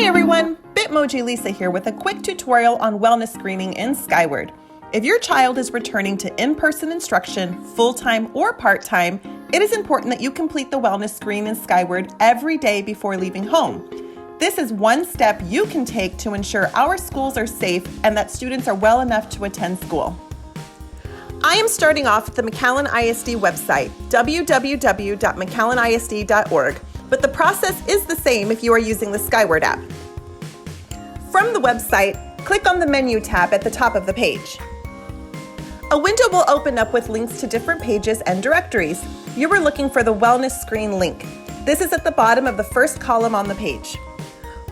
everyone, Bitmoji Lisa here with a quick tutorial on wellness screening in Skyward. If your child is returning to in-person instruction, full-time or part-time, it is important that you complete the wellness screen in Skyward every day before leaving home. This is one step you can take to ensure our schools are safe and that students are well enough to attend school. I am starting off at the McAllen ISD website, www.mcallenisd.org, but the process is the same if you are using the Skyward app. From the website, click on the Menu tab at the top of the page. A window will open up with links to different pages and directories. You are looking for the Wellness Screen link. This is at the bottom of the first column on the page.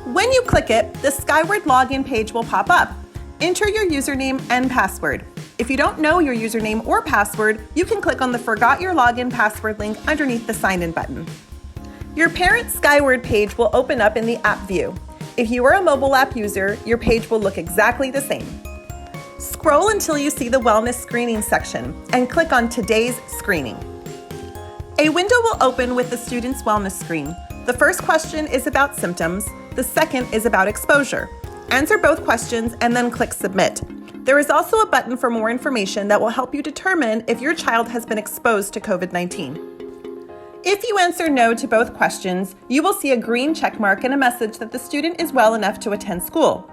When you click it, the Skyward Login page will pop up. Enter your username and password. If you don't know your username or password, you can click on the Forgot Your Login Password link underneath the Sign In button. Your parent Skyward page will open up in the app view. If you are a mobile app user, your page will look exactly the same. Scroll until you see the Wellness Screening section and click on Today's Screening. A window will open with the student's wellness screen. The first question is about symptoms. The second is about exposure. Answer both questions and then click Submit. There is also a button for more information that will help you determine if your child has been exposed to COVID-19. If you answer no to both questions, you will see a green check mark and a message that the student is well enough to attend school.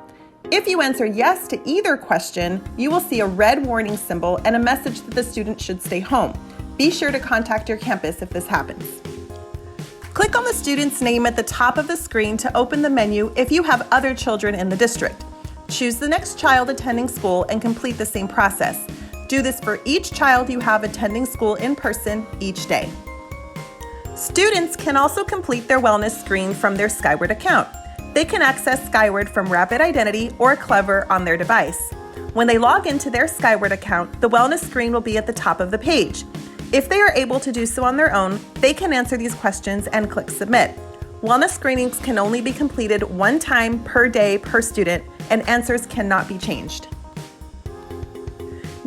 If you answer yes to either question, you will see a red warning symbol and a message that the student should stay home. Be sure to contact your campus if this happens. Click on the student's name at the top of the screen to open the menu if you have other children in the district. Choose the next child attending school and complete the same process. Do this for each child you have attending school in person each day. Students can also complete their wellness screen from their Skyward account. They can access Skyward from Rapid Identity or Clever on their device. When they log into their Skyward account, the wellness screen will be at the top of the page. If they are able to do so on their own, they can answer these questions and click Submit. Wellness screenings can only be completed one time per day per student, and answers cannot be changed.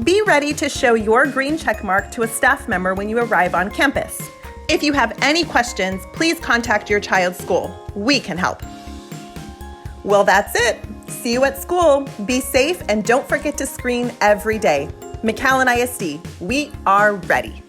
Be ready to show your green check mark to a staff member when you arrive on campus. If you have any questions, please contact your child's school. We can help. Well, that's it. See you at school. Be safe and don't forget to screen every day. McAllen ISD, we are ready.